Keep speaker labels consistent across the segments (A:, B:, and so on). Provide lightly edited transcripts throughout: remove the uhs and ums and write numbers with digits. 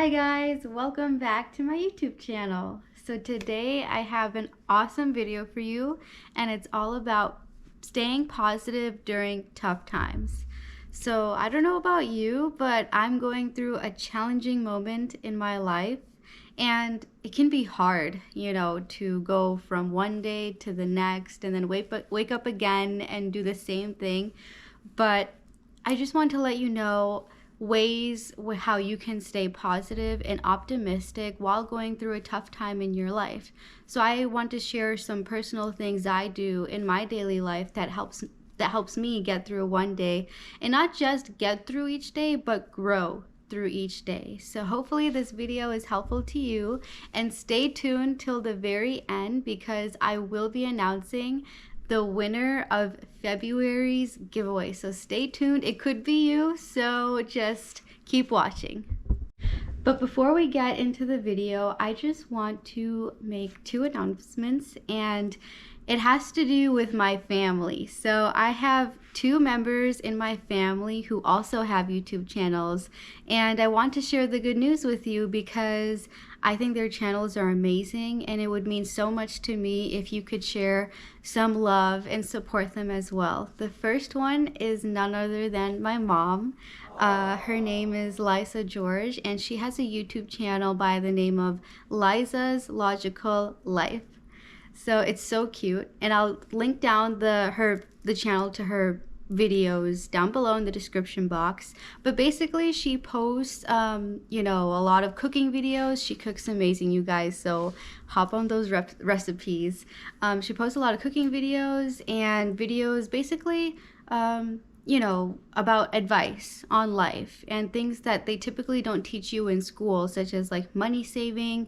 A: Hi guys, welcome back to my YouTube channel. So today I have an awesome video for you and it's all about staying positive during tough times. So I don't know about you, but I'm going through a challenging moment in my life and it can be hard, to go from one day to the next and then wake up again and do the same thing. But I just want to let you know ways how you can stay positive and optimistic while going through a tough time in your life. So I want to share some personal things I do in my daily life that helps me get through one day, and not just get through each day but grow through each day. So hopefully this video is helpful to you, and stay tuned till the very end because I will be announcing the winner of February's giveaway. So stay tuned. It could be you, so just keep watching. But before we get into the video, I just want to make two announcements, and it has to do with my family. So I have two members in my family who also have YouTube channels, and I want to share the good news with you because I think their channels are amazing and it would mean so much to me if you could share some love and support them as well. The first one is none other than my mom. Her name is Liza George, and she has a YouTube channel by the name of Liza's Logical Life. So it's so cute, and I'll link down the channel to her videos down below in the description box. But basically she posts a lot of cooking videos. She cooks amazing, you guys, so hop on those recipes. She posts a lot of cooking videos and videos basically about advice on life and things that they typically don't teach you in school, such as like money saving,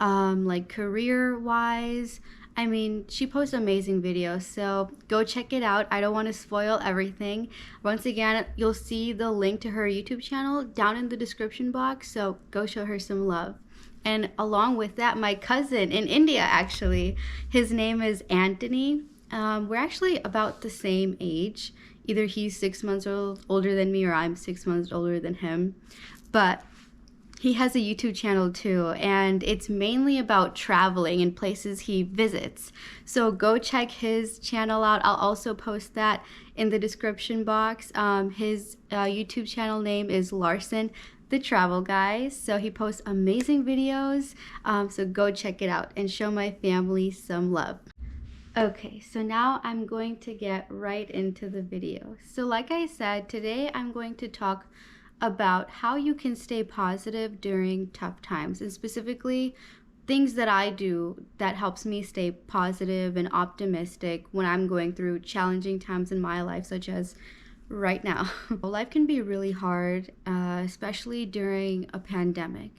A: like career wise. I mean, she posts amazing videos, so go check it out. I don't want to spoil everything. Once again, you'll see the link to her YouTube channel down in the description box, so go show her some love. And along with that, my cousin in India, actually, his name is Anthony. We're actually about the same age. Either he's 6 months older than me or I'm 6 months older than him. But he has a YouTube channel too, and it's mainly about traveling and places he visits. So go check his channel out. I'll also post that in the description box. His YouTube channel name is Larson, the travel guy. So he posts amazing videos. So go check it out and show my family some love. Okay, so now I'm going to get right into the video. So like I said, today I'm going to talk about how you can stay positive during tough times, and specifically things that I do that helps me stay positive and optimistic when I'm going through challenging times in my life, such as right now. Life can be really hard, especially during a pandemic.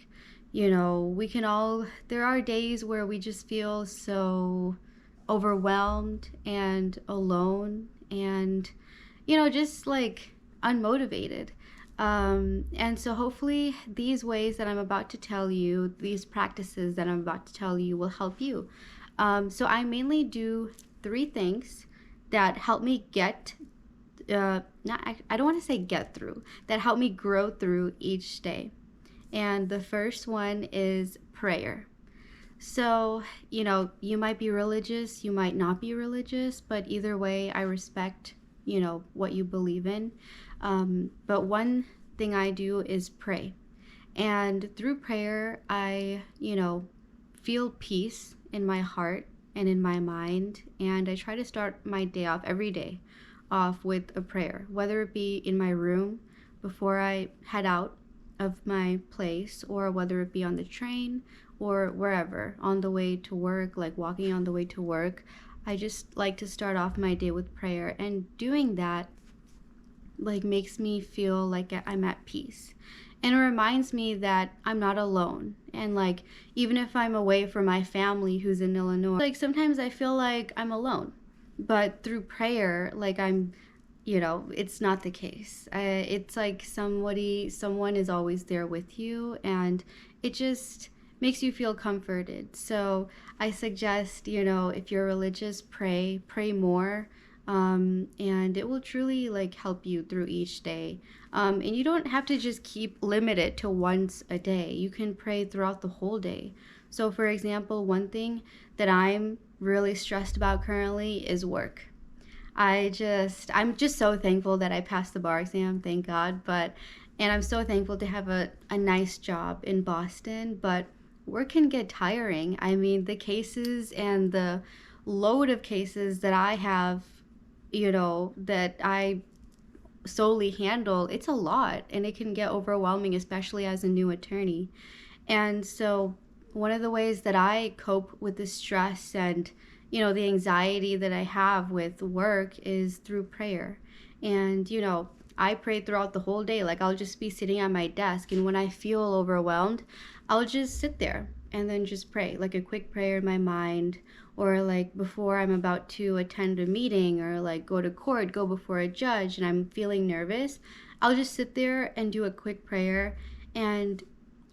A: There are days where we just feel so overwhelmed and alone and, just like unmotivated. And so hopefully these ways that I'm about to tell you, these practices that I'm about to tell you will help you. So I mainly do three things that help me I don't want to say get through, that help me grow through each day. And the first one is prayer. So, you might be religious, you might not be religious, but either way, I respect, what you believe in. But one thing I do is pray. And through prayer, I, feel peace in my heart and in my mind. And I try to start my day off every day off with a prayer, whether it be in my room before I head out of my place, or whether it be on the train or wherever on the way to work, like walking on the way to work. I just like to start off my day with prayer, and doing that like makes me feel like I'm at peace, and it reminds me that I'm not alone. And like, even if I'm away from my family who's in Illinois, like sometimes I feel like I'm alone, but through prayer, like it's not the case. It's like someone is always there with you, and it just makes you feel comforted. So I suggest, if you're religious, pray more. And it will truly like help you through each day. And you don't have to just keep limited to once a day. You can pray throughout the whole day. So for example, one thing that I'm really stressed about currently is work. I'm just so thankful that I passed the bar exam, thank God. And I'm so thankful to have a nice job in Boston, but work can get tiring. I mean, the cases and the load of cases that I have, that I solely handle, it's a lot and it can get overwhelming, especially as a new attorney. And so, one of the ways that I cope with the stress and, the anxiety that I have with work is through prayer. And, I pray throughout the whole day. Like, I'll just be sitting at my desk, and when I feel overwhelmed, I'll just sit there and then just pray, like a quick prayer in my mind, or like before I'm about to attend a meeting or like go to court, go before a judge, and I'm feeling nervous. I'll just sit there and do a quick prayer, and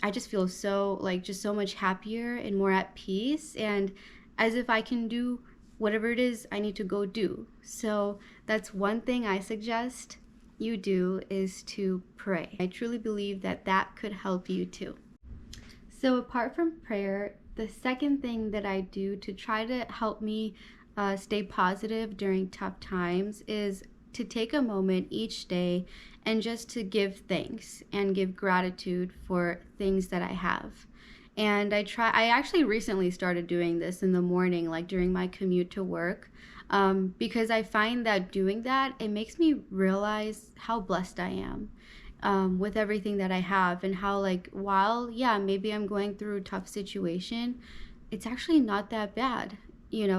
A: I just feel so like just so much happier and more at peace, and as if I can do whatever it is I need to go do. So that's one thing I suggest you do, is to pray. I truly believe that that could help you too. So apart from prayer, the second thing that I do to try to help me stay positive during tough times is to take a moment each day and just to give thanks and give gratitude for things that I have. And I actually recently started doing this in the morning, like during my commute to work, because I find that doing that, it makes me realize how blessed I am, with everything that I have, and how, like, while, yeah, maybe I'm going through a tough situation, it's actually not that bad,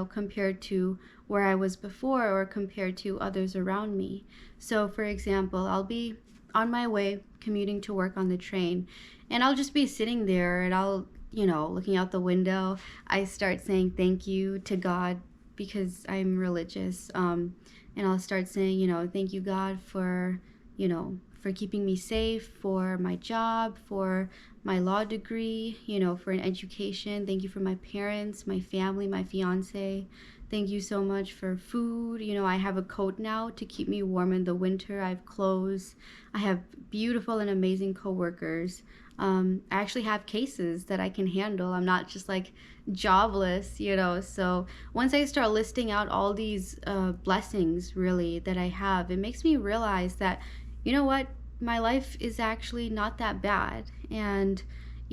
A: compared to where I was before or compared to others around me. So, for example, I'll be on my way commuting to work on the train, and I'll just be sitting there and I'll, looking out the window, I start saying thank you to God because I'm religious. And I'll start saying, thank you, God, for keeping me safe, for my job, for my law degree, for an education. Thank you for my parents, my family, my fiance. Thank you so much for food. I have a coat now to keep me warm in the winter. I have clothes. I have beautiful and amazing coworkers. I actually have cases that I can handle. I'm not just like jobless. So once I start listing out all these blessings really that I have, it makes me realize that, you know what, my life is actually not that bad. And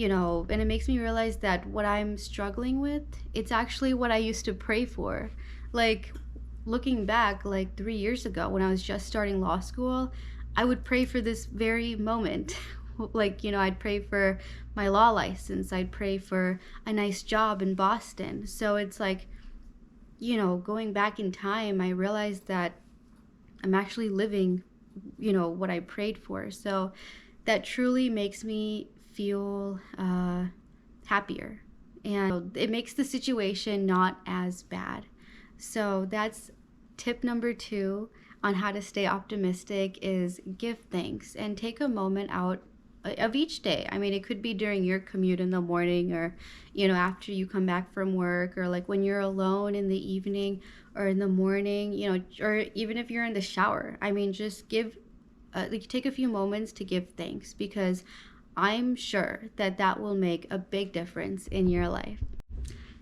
A: and it makes me realize that what I'm struggling with, it's actually what I used to pray for. Like, looking back, like 3 years ago when I was just starting law school, I would pray for this very moment. Like, I'd pray for my law license, I'd pray for a nice job in Boston. So it's like, going back in time, I realized that I'm actually living, what I prayed for. So that truly makes me feel happier, and it makes the situation not as bad. So that's tip number 2 on how to stay optimistic, is give thanks and take a moment out of each day. I mean, it could be during your commute in the morning, or after you come back from work, or like when you're alone in the evening or in the morning, or even if you're in the shower. I mean, just take a few moments to give thanks, because I'm sure that that will make a big difference in your life.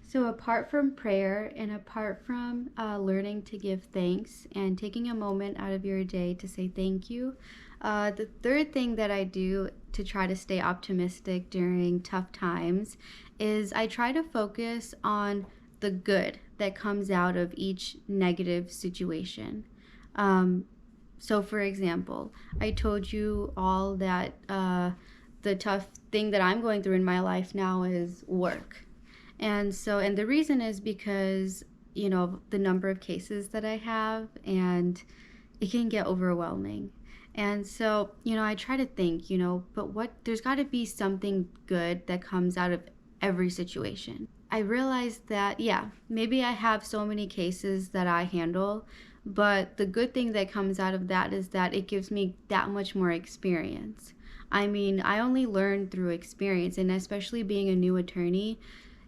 A: So apart from prayer and apart from learning to give thanks and taking a moment out of your day to say thank you, the third thing that I do to try to stay optimistic during tough times is I try to focus on the good that comes out of each negative situation. So for example, I told you all that the tough thing that I'm going through in my life now is work. And the reason is because, the number of cases that I have, and it can get overwhelming. And so, I try to think, but there's got to be something good that comes out of every situation. I realized that, yeah, maybe I have so many cases that I handle, but the good thing that comes out of that is that it gives me that much more experience. I mean, I only learn through experience, and especially being a new attorney,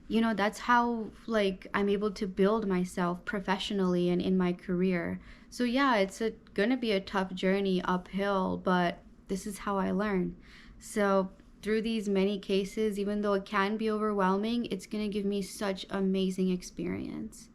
A: that's how like I'm able to build myself professionally and in my career. So yeah, it's gonna be a tough journey uphill, but this is how I learn. So through these many cases, even though it can be overwhelming, it's gonna give me such amazing experience.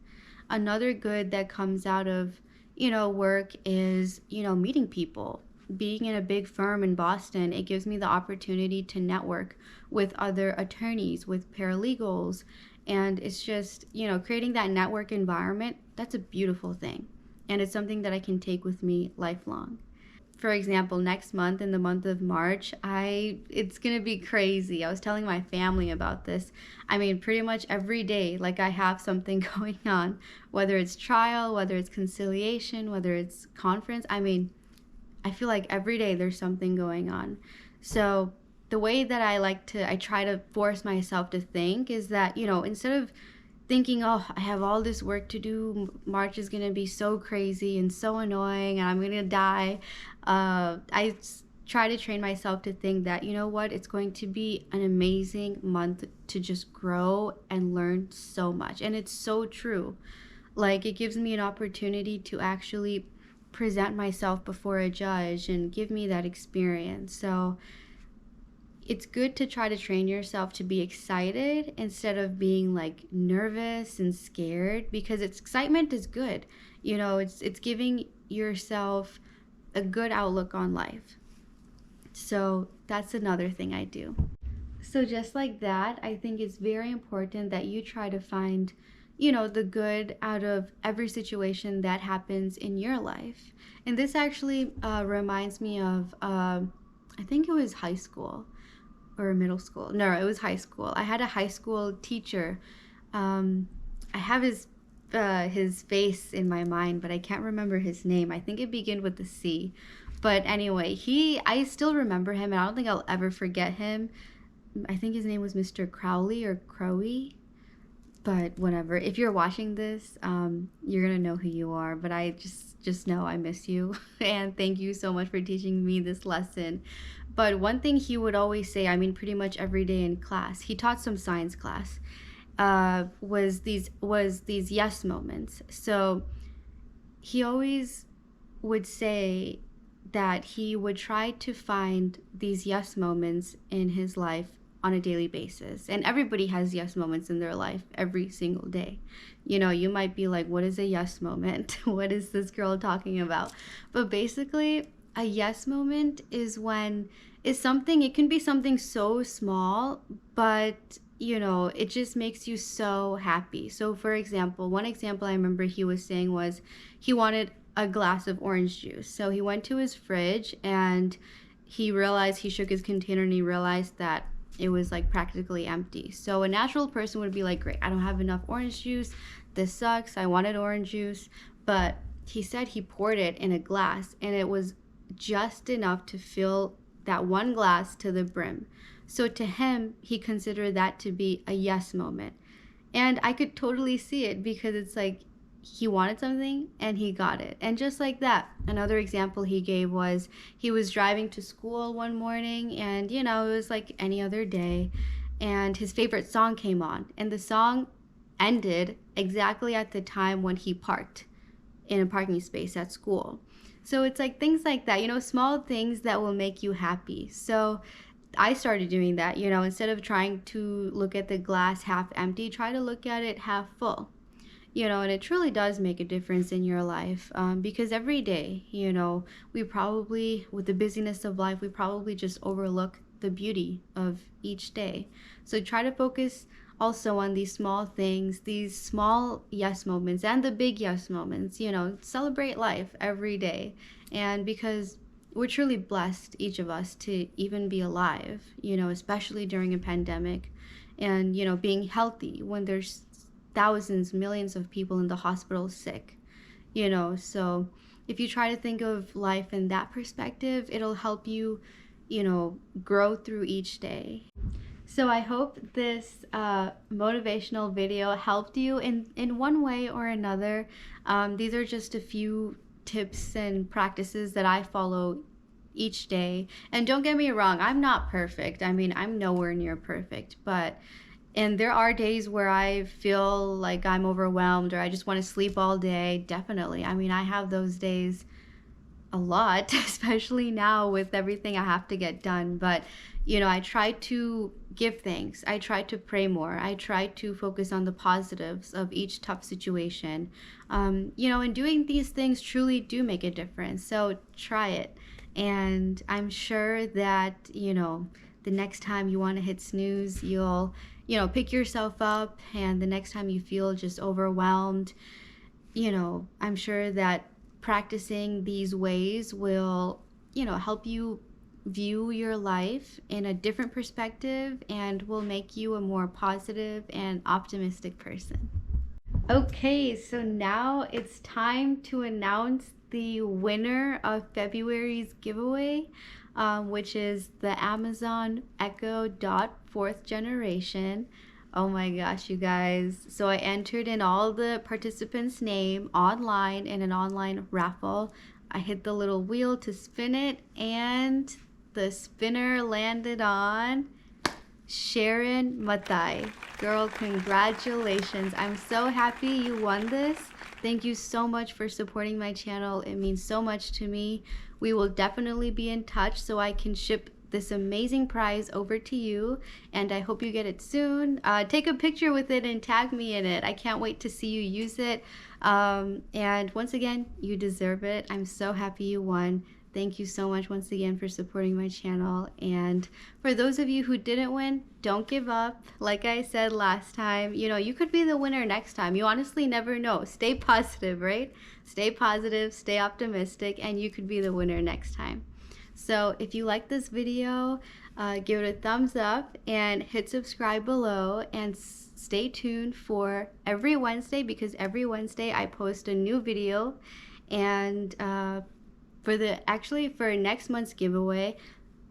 A: Another good that comes out of, work is, meeting people. Being in a big firm in Boston, it gives me the opportunity to network with other attorneys, with paralegals, and it's just, creating that network environment, that's a beautiful thing. And it's something that I can take with me lifelong. For example, next month, in the month of March, it's gonna be crazy. I was telling my family about this. I mean, pretty much every day, like I have something going on, whether it's trial, whether it's conciliation, whether it's conference. I mean, I feel like every day there's something going on. So the way that I try to force myself to think is that, instead of thinking, oh, I have all this work to do, March is going to be so crazy and so annoying and I'm going to die, try to train myself to think that, you know what, it's going to be an amazing month to just grow and learn so much. And it's so true. Like, it gives me an opportunity to actually present myself before a judge and give me that experience. So it's good to try to train yourself to be excited instead of being like nervous and scared, because excitement is good. It's giving yourself a good outlook on life. So that's another thing I do. So just like that, I think it's very important that you try to find, the good out of every situation that happens in your life. And this actually reminds me of, I think it was high school or middle school. No, it was high school. I had a high school teacher. I have his face in my mind, but I can't remember his name. I think it began with a C. But anyway, I still remember him, and I don't think I'll ever forget him. I think his name was Mr. Crowley or Crowy, but whatever. If you're watching this, you're gonna know who you are. But I just know I miss you, and thank you so much for teaching me this lesson. But one thing he would always say, I mean, pretty much every day in class, he taught some science class, was these yes moments. So he always would say that he would try to find these yes moments in his life on a daily basis. And everybody has yes moments in their life every single day. You might be like, what is a yes moment? What is this girl talking about? But basically, a yes moment is when it can be something so small, but it just makes you so happy. So for example, one example I remember he was saying was he wanted a glass of orange juice. So he went to his fridge and he shook his container and he realized that it was like practically empty. So a natural person would be like, great, I don't have enough orange juice. This sucks. I wanted orange juice. But he said he poured it in a glass and it was just enough to fill that one glass to the brim. So to him, he considered that to be a yes moment. And I could totally see it, because it's like he wanted something and he got it. And just like that, another example he gave was he was driving to school one morning and, it was like any other day, and his favorite song came on. And the song ended exactly at the time when he parked in a parking space at school. So it's like things like that, small things that will make you happy. So I started doing that, instead of trying to look at the glass half empty, try to look at it half full. And it truly does make a difference in your life, because every day, we probably, with the busyness of life, we probably just overlook the beauty of each day. So try to focus also on these small things, these small yes moments and the big yes moments. Celebrate life every day. And because we're truly blessed, each of us, to even be alive, especially during a pandemic, and, being healthy when there's thousands, millions of people in the hospital sick, so if you try to think of life in that perspective, it'll help you, grow through each day. So I hope this motivational video helped you in one way or another. These are just a few tips and practices that I follow each day. And don't get me wrong, I'm not perfect. I mean, I'm nowhere near perfect, but And there are days where I feel like I'm overwhelmed or I just want to sleep all day. Definitely. I mean, I have those days a lot, especially now with everything I have to get done. But, I try to give thanks. I try to pray more. I try to focus on the positives of each tough situation. And doing these things truly do make a difference. So try it. And I'm sure that, the next time you want to hit snooze, you'll, pick yourself up. And the next time you feel just overwhelmed, I'm sure that practicing these ways will, help you view your life in a different perspective and will make you a more positive and optimistic person. Okay, so now it's time to announce the winner of February's giveaway, which is the Amazon Echo Dot 4th generation. Oh my gosh, you guys. So I entered in all the participants' name online in an online raffle. I hit the little wheel to spin it, and the spinner landed on Sharon Matai. Girl, congratulations. I'm so happy you won this. Thank you so much for supporting my channel. It means so much to me. We will definitely be in touch so I can ship this amazing prize over to you, and I hope you get it soon. Take a picture with it and tag me in it. I can't wait to see you use it. And once again, you deserve it. I'm so happy you won. Thank you so much once again for supporting my channel. And for those of you who didn't win, don't give up. Like I said last time, you could be the winner next time. You honestly never know. Stay positive, right? Stay positive, stay optimistic, and you could be the winner next time. So if you like this video, give it a thumbs up and hit subscribe below, and stay tuned for every Wednesday, because every Wednesday I post a new video. And for next month's giveaway,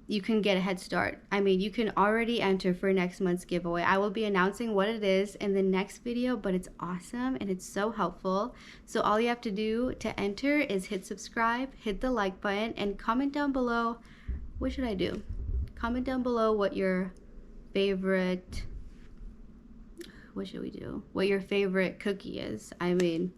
A: you can get a head start. I mean, you can already enter for next month's giveaway. I will be announcing what it is in the next video, but it's awesome and it's so helpful. So all you have to do to enter is hit subscribe, hit the like button, and comment down below. What should I do? Comment down below what your favorite, what should we do? What your favorite cookie is. I mean,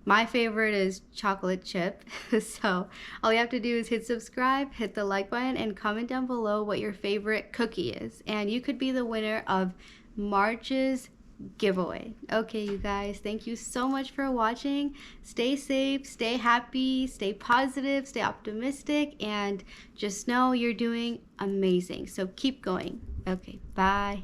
A: my favorite is chocolate chip. So all you have to do is hit subscribe, hit the like button, and comment down below what your favorite cookie is. And you could be the winner of March's giveaway. Okay, you guys, thank you so much for watching. Stay safe, stay happy, stay positive, stay optimistic, and just know you're doing amazing. So keep going. Okay, bye.